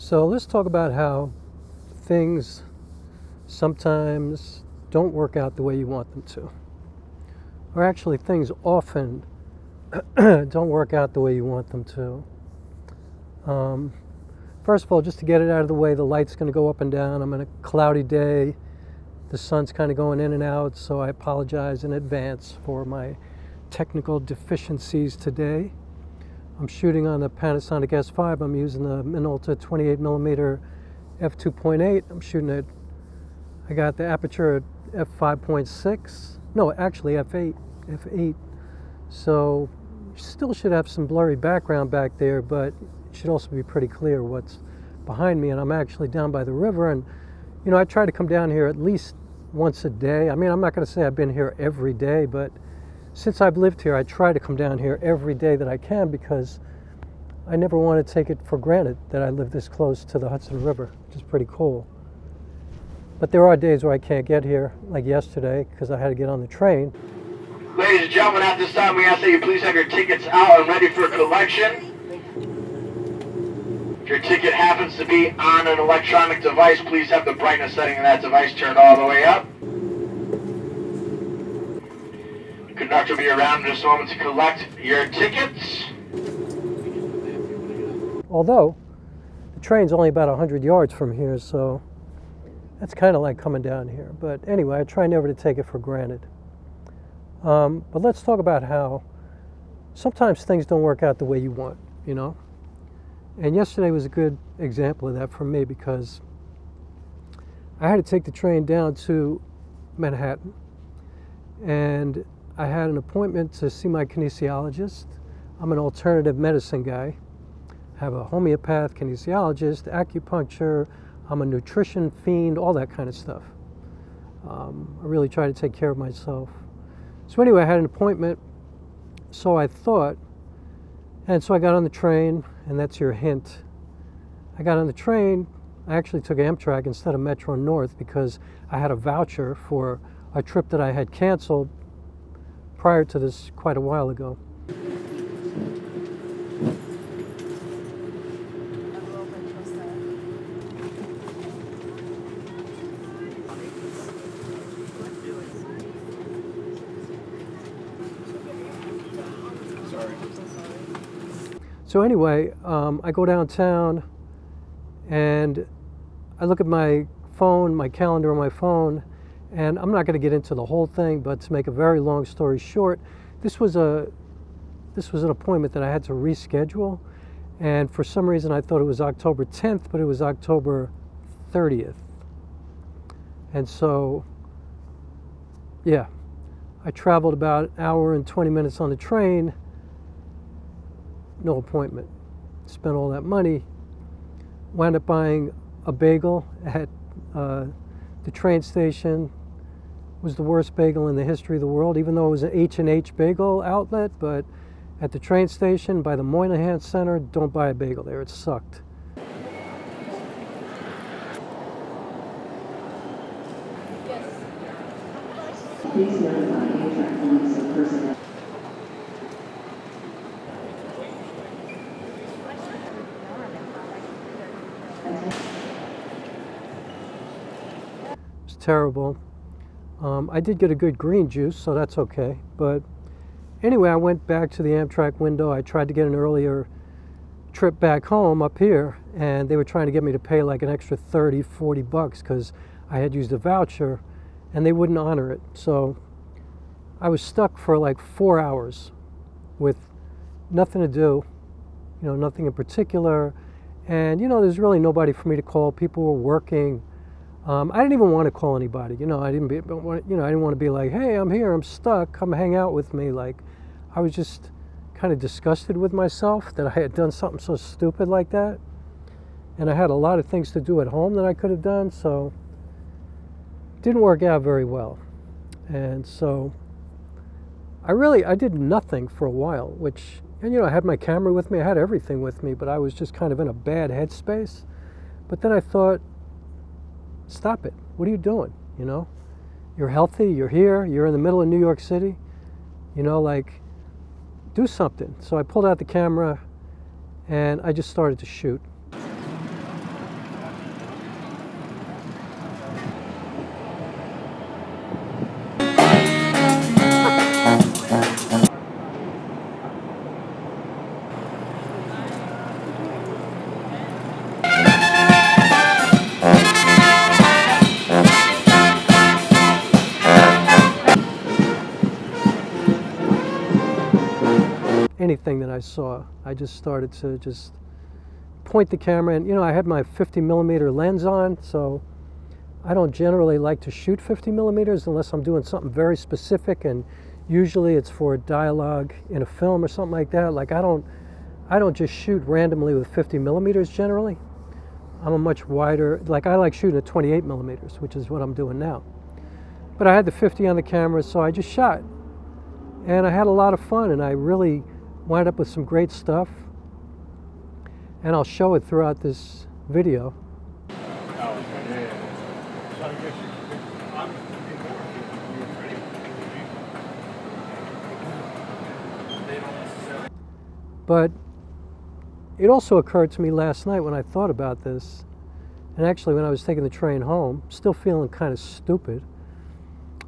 So let's talk about how things sometimes don't work out the way you want them to. Or actually, things often don't work out the way you want them to. First of all, just to get it out of the way, the light's going to go up and down. I'm on a cloudy day. The sun's kind of going in and out, so I apologize in advance for my technical deficiencies today. I'm shooting on the Panasonic S5. I'm using the Minolta 28mm f2.8. I'm shooting at, I got the aperture at f5.6. No, actually f8. So you still should have some blurry background back there, but it should also be pretty clear what's behind me. And I'm actually down by the river, and you know, I try to come down here at least once a day. I mean, I'm not going to say I've been here every day, but since I've lived here, I try to come down here every day that I can, because I never want to take it for granted that I live this close to the Hudson River, which is pretty cool. But there are days where I can't get here, like yesterday, because I had to get on the train. Ladies and gentlemen, at this time we ask that you please have your tickets out and ready for collection. If your ticket happens to be on an electronic device, please have the brightness setting of that device turned all the way up. The conductor will be around in just a moment to collect your tickets. Although, the train's only about 100 yards from here, so that's kind of like coming down here. But anyway, I try never to take it for granted. But let's talk about how sometimes things don't work out the way you want, you know? And yesterday was a good example of that for me, because I had to take the train down to Manhattan, and I had an appointment to see my kinesiologist. I'm an alternative medicine guy. I have a homeopath, kinesiologist, acupuncture. I'm a nutrition fiend, all that kind of stuff. I really try to take care of myself. So anyway, I had an appointment, so I thought, and so I got on the train, and that's your hint. I got on the train. I actually took Amtrak instead of Metro North, because I had a voucher for a trip that I had canceled prior to this quite a while ago. So anyway, I go downtown and I look at my phone, my calendar on my phone, and I'm not going to get into the whole thing, but to make a very long story short, this was an appointment that I had to reschedule, and for some reason I thought it was October 10th, but it was October 30th. And so, yeah, I traveled about an hour and 20 minutes on the train. No appointment. Spent all that money. Wound up buying a bagel at the train station. It was the worst bagel in the history of the world, even though it was an H&H bagel outlet. But at the train station by the Moynihan Center, don't buy a bagel there. It sucked. Please notify Amtrak police and personnel. It's terrible. I did get a good green juice, so that's okay. But anyway, I went back to the Amtrak window. I tried to get an earlier trip back home up here, and they were trying to get me to pay like an extra 30, 40 bucks because I had used a voucher, and they wouldn't honor it. So I was stuck for like 4 hours with nothing to do, you know, nothing in particular. And, you know, there's really nobody for me to call. People were working. I didn't even want to call anybody. You know, I didn't want to be like, hey, I'm here, I'm stuck, come hang out with me. Like, I was just kind of disgusted with myself that I had done something so stupid like that. And I had a lot of things to do at home that I could have done, so it didn't work out very well. And so I did nothing for a while, which, and you know, I had my camera with me, I had everything with me, but I was just kind of in a bad headspace. But then I thought, stop it. What are you doing? You know, you're healthy, you're here, you're in the middle of New York City, you know, like, do something. So I pulled out the camera and I just started to shoot. anything that I saw. I just started to just point the camera, and I had my 50mm lens on, so I don't generally like to shoot 50mm unless I'm doing something very specific, and usually it's for dialogue in a film or something like that. Like I don't just shoot randomly with 50mm generally. I'm a much wider, like I like shooting at 28mm, which is what I'm doing now. But I had the 50 on the camera, so I just shot. And I had a lot of fun, and I really wound up with some great stuff. And I'll show it throughout this video. But it also occurred to me last night when I thought about this, and actually when I was taking the train home, still feeling kind of stupid,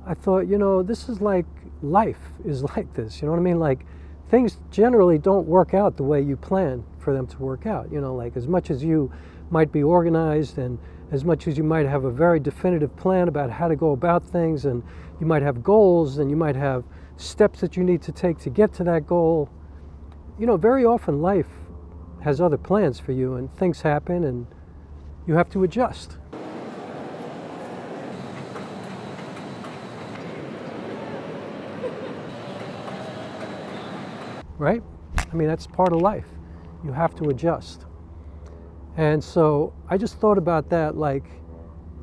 I thought, this is like life is like this, you know what I mean? Like things generally don't work out the way you plan for them to work out, like as much as you might be organized and as much as you might have a very definitive plan about how to go about things, and you might have goals and you might have steps that you need to take to get to that goal, very often life has other plans for you and things happen and you have to adjust. Right? I mean, that's part of life. You have to adjust. And so I just thought about that, like,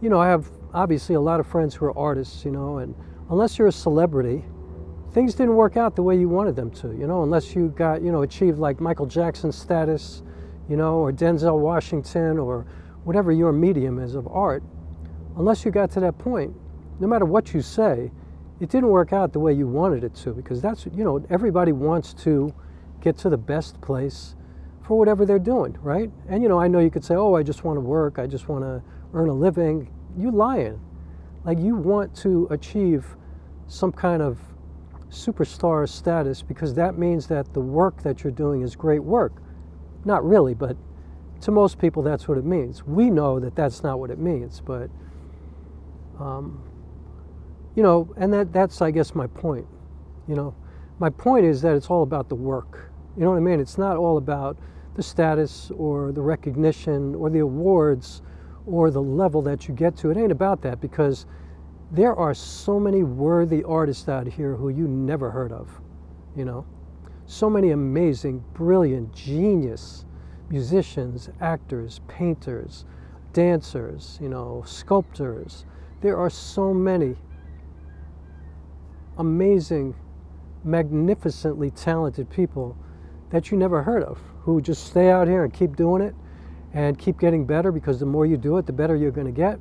I have obviously a lot of friends who are artists, and unless you're a celebrity, things didn't work out the way you wanted them to, unless you got, achieved like Michael Jackson status, or Denzel Washington, or whatever your medium is of art. Unless you got to that point, no matter what you say, it didn't work out the way you wanted it to, because that's, everybody wants to get to the best place for whatever they're doing, right? And, I know you could say, oh, I just want to work, I just want to earn a living. You lying. Like, you want to achieve some kind of superstar status because that means that the work that you're doing is great work. Not really, but to most people that's what it means. We know that that's not what it means, but and that's I guess my point. My point is that it's all about the work. You know what I mean? It's not all about the status or the recognition or the awards or the level that you get to. It ain't about that, because there are so many worthy artists out here who you never heard of, So many amazing, brilliant, genius musicians, actors, painters, dancers, sculptors. There are so many amazing, magnificently talented people that you never heard of, who just stay out here and keep doing it and keep getting better, because the more you do it, the better you're going to get.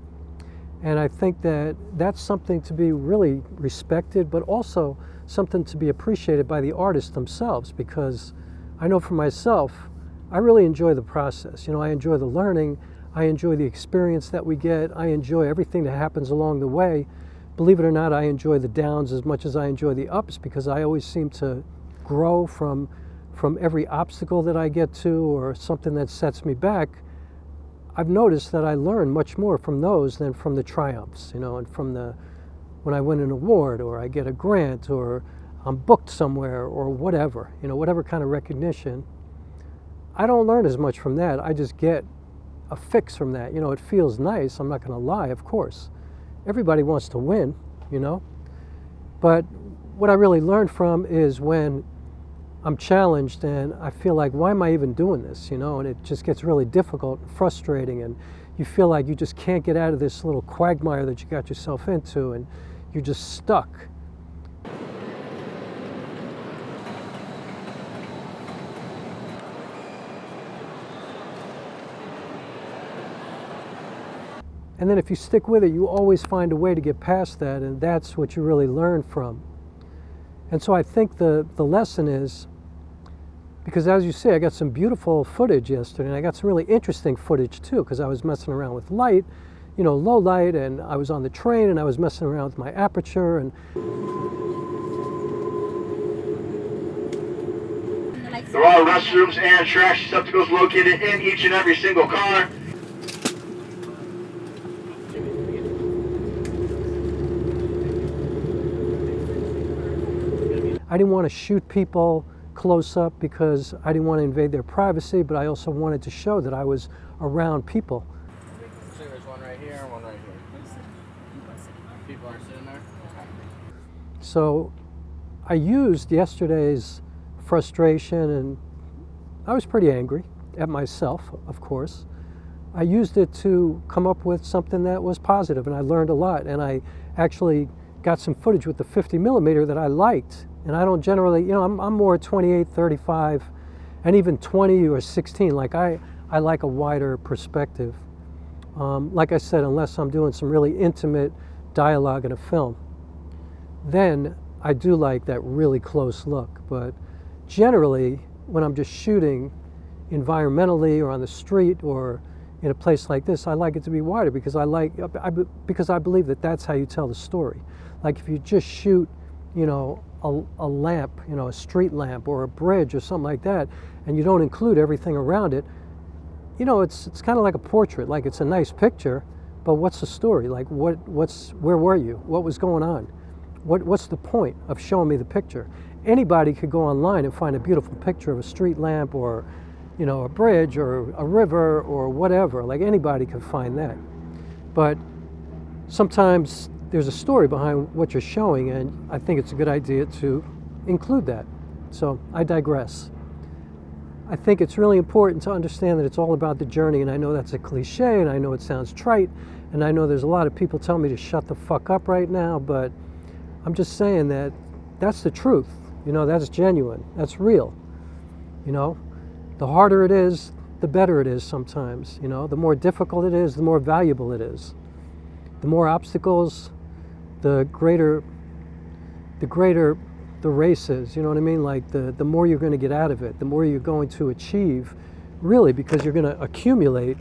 And I think that that's something to be really respected, but also something to be appreciated by the artists themselves, because I know for myself, I really enjoy the process. I enjoy the learning, I enjoy the experience that we get, I enjoy everything that happens along the way. Believe it or not, I enjoy the downs as much as I enjoy the ups, because I always seem to grow from every obstacle that I get to, or something that sets me back. I've noticed that I learn much more from those than from the triumphs, and from when I win an award, or I get a grant, or I'm booked somewhere, or whatever, whatever kind of recognition. I don't learn as much from that. I just get a fix from that. It feels nice, I'm not going to lie, of course. Everybody wants to win, But what I really learn from is when I'm challenged and I feel like, why am I even doing this, And it just gets really difficult and frustrating, and you feel like you just can't get out of this little quagmire that you got yourself into, and you're just stuck. And then if you stick with it, you always find a way to get past that, and that's what you really learn from. And so I think the lesson is, because as you say, I got some beautiful footage yesterday, and I got some really interesting footage too, because I was messing around with light, low light, and I was on the train, and I was messing around with my aperture, and there are restrooms and trash receptacles located in each and every single car. I didn't want to shoot people close up because I didn't want to invade their privacy, but I also wanted to show that I was around people. So there's one right here and one right here. People are sitting there? Okay. So I used yesterday's frustration, and I was pretty angry at myself, of course. I used it to come up with something that was positive, and I learned a lot, and I actually got some footage with the 50mm that I liked. And I don't generally, you know, I'm more 28, 35, and even 20 or 16. Like I like a wider perspective. Like I said, unless I'm doing some really intimate dialogue in a film, then I do like that really close look. But generally, when I'm just shooting environmentally or on the street or in a place like this, I like it to be wider because because I believe that that's how you tell the story. Like if you just shoot, you know, a lamp, you know, a street lamp or a bridge or something like that, and you don't include everything around it, you know, it's kind of like a portrait. Like it's a nice picture, but what's the story? Like where were you? What was going on? What's the point of showing me the picture? Anybody could go online and find a beautiful picture of a street lamp or, you know, a bridge or a river or whatever. Like anybody could find that. But sometimes there's a story behind what you're showing, and I think it's a good idea to include that. So I digress. I think it's really important to understand that it's all about the journey, and I know that's a cliche, and I know it sounds trite, and I know there's a lot of people telling me to shut the fuck up right now, but I'm just saying that that's the truth. You know, that's genuine, that's real. You know, the harder it is, the better it is sometimes. You know, the more difficult it is, the more valuable it is. The more obstacles, the greater the race is, you know what I mean? Like the more you're going to get out of it, the more you're going to achieve, really, because you're going to accumulate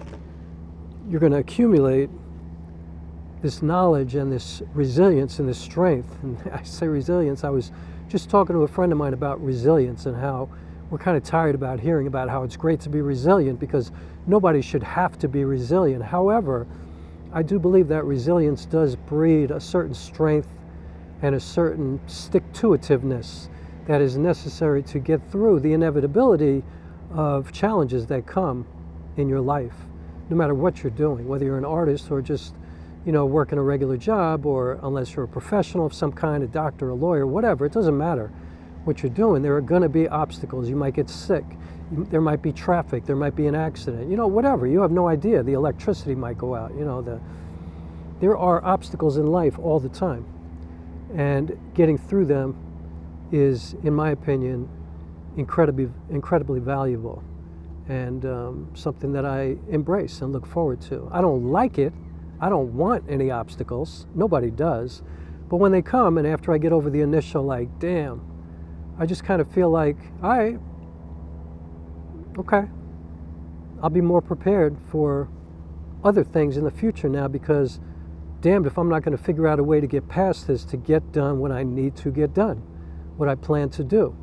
this knowledge and this resilience and this strength. And I say resilience, I was just talking to a friend of mine about resilience and how we're kind of tired about hearing about how it's great to be resilient because nobody should have to be resilient. However, I do believe that resilience does breed a certain strength and a certain stick-to-itiveness that is necessary to get through the inevitability of challenges that come in your life, no matter what you're doing, whether you're an artist or just, you know, working a regular job, or unless you're a professional of some kind, a doctor, a lawyer, whatever, it doesn't matter what you're doing. There are going to be obstacles. You might get sick. There might be traffic, there might be an accident, you know, whatever. You have no idea. The electricity might go out, you know. There are obstacles in life all the time. And getting through them is, in my opinion, incredibly valuable and something that I embrace and look forward to. I don't like it. I don't want any obstacles. Nobody does. But when they come, and after I get over the initial, like, damn, I just kind of feel like, all right, okay, I'll be more prepared for other things in the future now, because damned if I'm not going to figure out a way to get past this, to get done what I need to get done, what I plan to do.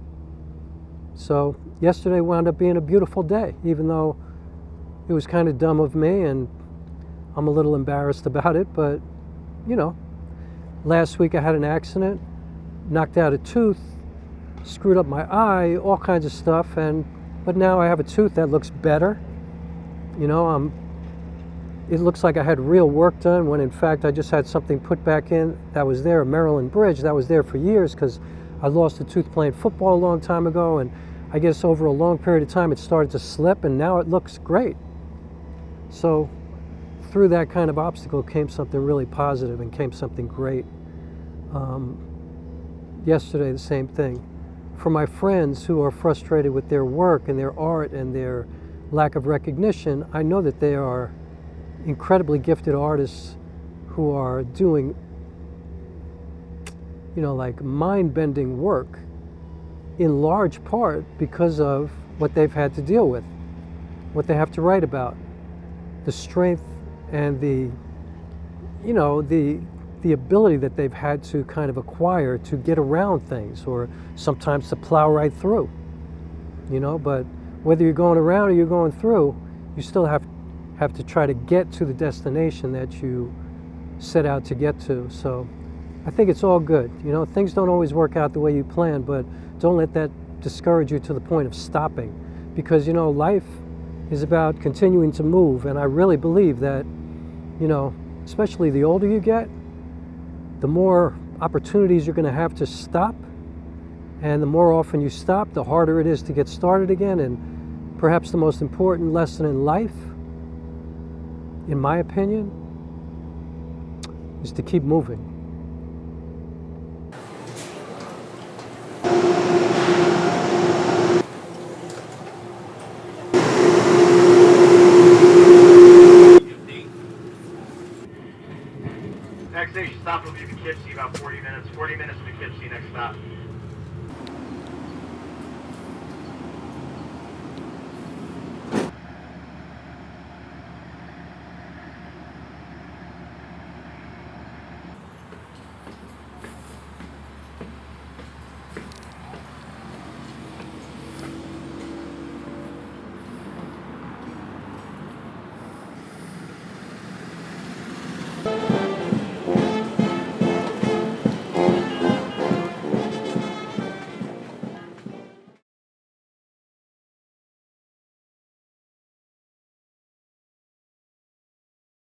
So yesterday wound up being a beautiful day, even though it was kind of dumb of me and I'm a little embarrassed about it, but you know, last week I had an accident, knocked out a tooth, screwed up my eye, all kinds of stuff, but now I have a tooth that looks better. You know, it looks like I had real work done, when in fact I just had something put back in that was there, a Maryland bridge that was there for years, because I lost a tooth playing football a long time ago, and I guess over a long period of time it started to slip, and now it looks great. So through that kind of obstacle came something really positive and came something great. Yesterday, the same thing. For my friends who are frustrated with their work and their art and their lack of recognition, I know that they are incredibly gifted artists who are doing, you know, like mind-bending work, in large part because of what they've had to deal with, what they have to write about, the strength and the, you know, the ability that they've had to kind of acquire to get around things, or sometimes to plow right through, you know. But whether you're going around or you're going through, you still have to try to get to the destination that you set out to get to. So I think it's all good. You know, things don't always work out the way you plan, but don't let that discourage you to the point of stopping, because, you know, life is about continuing to move. And I really believe that, you know, especially the older you get, the more opportunities you're going to have to stop. And the more often you stop, the harder it is to get started again. And perhaps the most important lesson in life, in my opinion, is to keep moving. Next station stop will be Poughkeepsie, about 40 minutes. 40 minutes to Poughkeepsie, next stop.